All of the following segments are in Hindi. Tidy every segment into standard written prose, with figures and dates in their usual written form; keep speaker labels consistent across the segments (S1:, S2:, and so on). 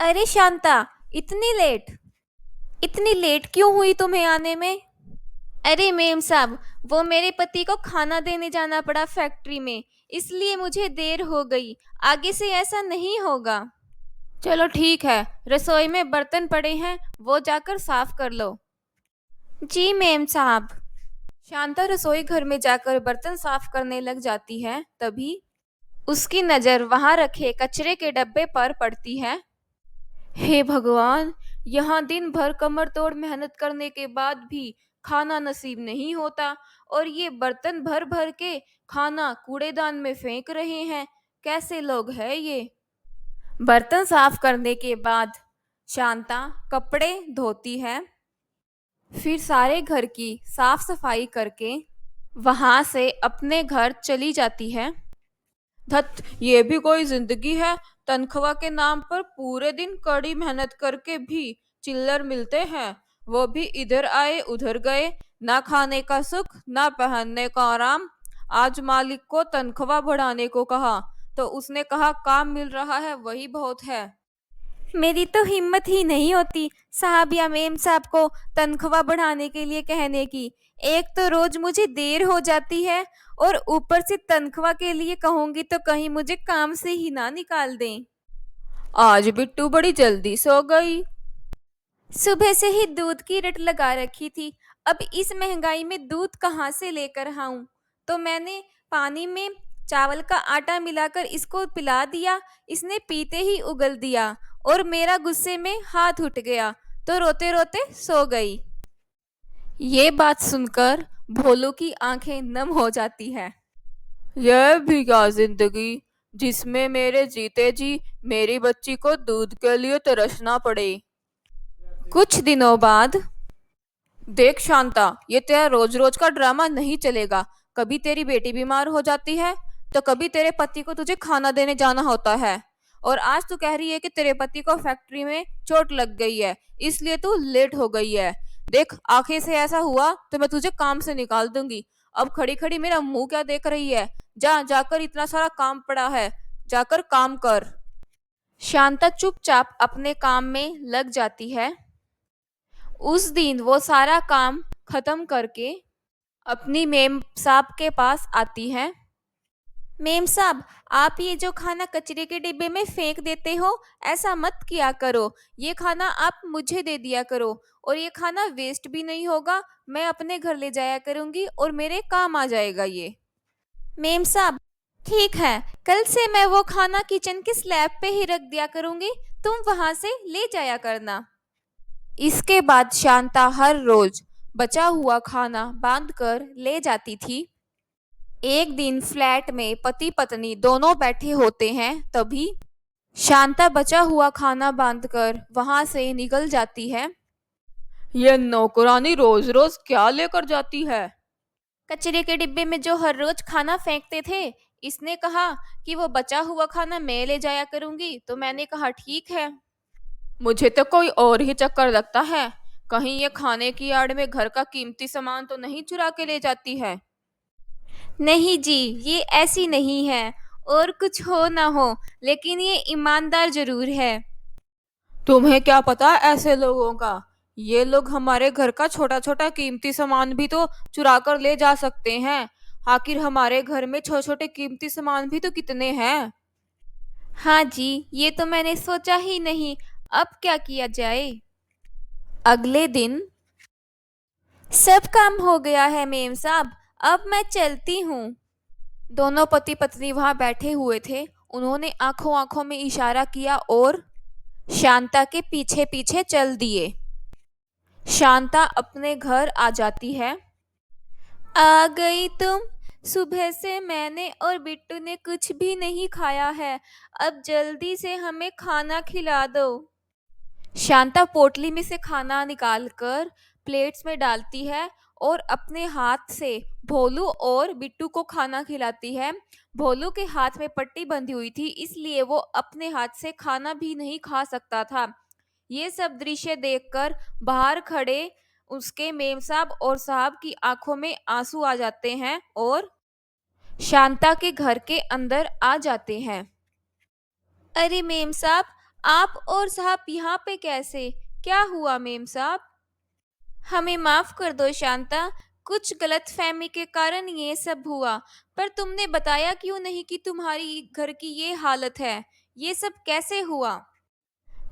S1: अरे शांता, इतनी लेट इतनी लेट क्यों हुई तुम्हें आने में? अरे मेम साहब, वो मेरे पति को खाना देने जाना पड़ा फैक्ट्री में, इसलिए मुझे देर हो गई। आगे से ऐसा नहीं होगा। चलो ठीक है, रसोई में बर्तन पड़े हैं, वो जाकर साफ कर लो। जी मेम साहब। शांता रसोई घर में जाकर बर्तन साफ करने लग जाती है। तभी उसकी नजर वहां रखे कचरे के डब्बे पर पड़ती है। हे भगवान, यहाँ दिन भर कमर तोड़ मेहनत करने के बाद भी खाना नसीब नहीं होता, और ये बर्तन भर भर के खाना कूड़ेदान में फेंक रहे हैं। कैसे लोग हैं ये? बर्तन साफ करने के बाद शांता कपड़े धोती है, फिर सारे घर की साफ सफाई करके वहां से अपने घर चली जाती है। धत, ये भी कोई जिंदगी है? तनख्वाह के नाम पर पूरे दिन कड़ी मेहनत करके भी चिल्लर मिलते हैं, वो भी इधर आए उधर गए। ना खाने का सुख, ना पहनने का आराम। आज मालिक को तनख्वाह बढ़ाने को कहा तो उसने कहा काम मिल रहा है वही बहुत है। मेरी तो हिम्मत ही नहीं होती साहब या मेम साहब को तनख्वाह बढ़ाने के लिए कहने की। एक तो रोज मुझे देर हो जाती है, और ऊपर से तनख्वाह के लिए कहूंगी तो कहीं मुझे काम से ही ना निकाल दें। आज बिट्टू बड़ी जल्दी सो गई। सुबह से ही दूध की रट लगा रखी थी, अब इस महंगाई में दूध कहाँ से लेकर आऊं? तो मैंने पानी में चावल का आटा मिलाकर इसको पिला दिया। इसने पीते ही उगल दिया, और मेरा गुस्से में हाथ उठ गया, तो रोते रोते सो गई। ये बात सुनकर भोलू की आंखें नम हो जाती है। यह भी क्या जिंदगी, जिसमें मेरे जीते जी मेरी बच्ची को दूध के लिए तरसना पड़े। कुछ दिनों बाद, देख शांता, ये तेरा रोज रोज का ड्रामा नहीं चलेगा। कभी तेरी बेटी बीमार हो जाती है, तो कभी तेरे पति को तुझे खाना देने जाना होता है, और आज तू कह रही है कि तेरे पति को फैक्ट्री में चोट लग गई है, इसलिए तू लेट हो गई है। देख, आखिर से ऐसा हुआ तो मैं तुझे काम से निकाल दूंगी। अब खड़ी खड़ी मेरा मुंह क्या देख रही है? जा, जाकर, इतना सारा काम पड़ा है, जाकर काम कर। शांता चुपचाप अपने काम में लग जाती है। उस दिन वो सारा काम खत्म करके अपनी मेम साहब के पास आती है। मेम साहब, आप ये जो खाना कचरे के डिब्बे में फेंक देते हो, ऐसा मत किया करो। ये खाना आप मुझे दे दिया करो, और ये खाना वेस्ट भी नहीं होगा। मैं अपने घर ले जाया करूंगी और मेरे काम आ जाएगा ये। मेम साहब, ठीक है, कल से मैं वो खाना किचन के स्लैब पे ही रख दिया करूंगी, तुम वहां से ले जाया करना। इसके बाद शांता हर रोज बचा हुआ खाना बांध कर ले जाती थी। एक दिन फ्लैट में पति पत्नी दोनों बैठे होते हैं। तभी शांता बचा हुआ खाना बांधकर वहां से निकल जाती है। ये नौकरानी रोज रोज क्या लेकर जाती है? कचरे के डिब्बे में जो हर रोज खाना फेंकते थे, इसने कहा कि वो बचा हुआ खाना मैं ले जाया करूंगी, तो मैंने कहा ठीक है। मुझे तो कोई और ही चक्कर लगता है, कहीं ये खाने की आड़ में घर का कीमती सामान तो नहीं चुरा के ले जाती है। नहीं जी, ये ऐसी नहीं है, और कुछ हो ना हो, लेकिन ये ईमानदार जरूर है। तुम्हें क्या पता ऐसे लोगों का? ये लोग हमारे घर का छोटा छोटा कीमती सामान भी तो चुरा कर ले जा सकते हैं। आखिर हमारे घर में छोटे छोटे कीमती सामान भी तो कितने हैं। हाँ जी, ये तो मैंने सोचा ही नहीं। अब क्या किया जाए? अगले दिन, सब काम हो गया है मेम साहब, अब मैं चलती हूँ। दोनों पति पत्नी वहां बैठे हुए थे। उन्होंने आंखों आंखों में इशारा किया और शांता के पीछे पीछे चल दिए। शांता अपने घर आ जाती है। आ गई तुम? सुबह से मैंने और बिट्टू ने कुछ भी नहीं खाया है, अब जल्दी से हमें खाना खिला दो। शांता पोटली में से खाना निकालकर प्लेट्स में डालती है, और अपने हाथ से भोलू और बिट्टू को खाना खिलाती है। भोलू के हाथ में पट्टी बंधी हुई थी, इसलिए वो अपने हाथ से खाना भी नहीं खा सकता था। ये सब दृश्य देखकर बाहर खड़े उसके मेम साहब और साहब की आंखों में आंसू आ जाते हैं, और शांता के घर के अंदर आ जाते हैं। अरे मेम साहब, आप और साहब यहाँ पे कैसे? क्या हुआ मेम साहब? हमें माफ कर दो शांता, कुछ गलतफहमी के कारण ये सब हुआ। पर तुमने बताया क्यों नहीं कि तुम्हारी घर की ये हालत है? ये सब कैसे हुआ?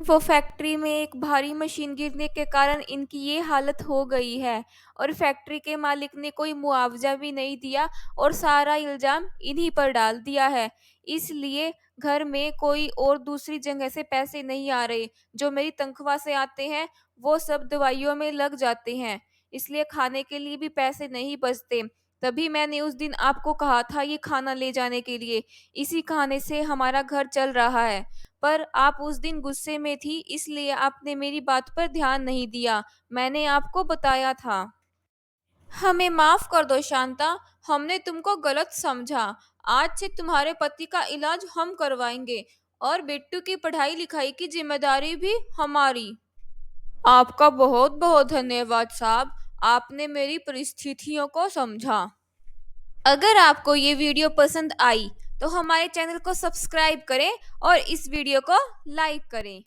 S1: वो फैक्ट्री में एक भारी मशीन गिरने के कारण इनकी ये हालत हो गई है, और फैक्ट्री के मालिक ने कोई मुआवजा भी नहीं दिया और सारा इल्जाम इन्हीं पर डाल दिया है। इसलिए घर में कोई और दूसरी जगह से पैसे नहीं आ रहे। जो मेरी तनख्वाह से आते हैं वो सब दवाइयों में लग जाते हैं, इसलिए खाने के लिए भी पैसे नहीं बचते। तभी मैंने उस दिन आपको कहा था ये खाना ले जाने के लिए। इसी खाने से हमारा घर चल रहा है। पर आप उस दिन गुस्से में थी, इसलिए आपने मेरी बात पर ध्यान नहीं दिया। मैंने आपको बताया था। हमें माफ कर दो शांता, हमने तुमको गलत समझा। आज से तुम्हारे पति का इलाज हम करवाएंगे और बिट्टू की पढ़ाई लिखाई की जिम्मेदारी भी हमारी। आपका बहुत बहुत धन्यवाद साहब, आपने मेरी परिस्थितियों को समझा। अगर आपको ये वीडियो पसंद आई तो हमारे चैनल को सब्सक्राइब करें और इस वीडियो को लाइक करें।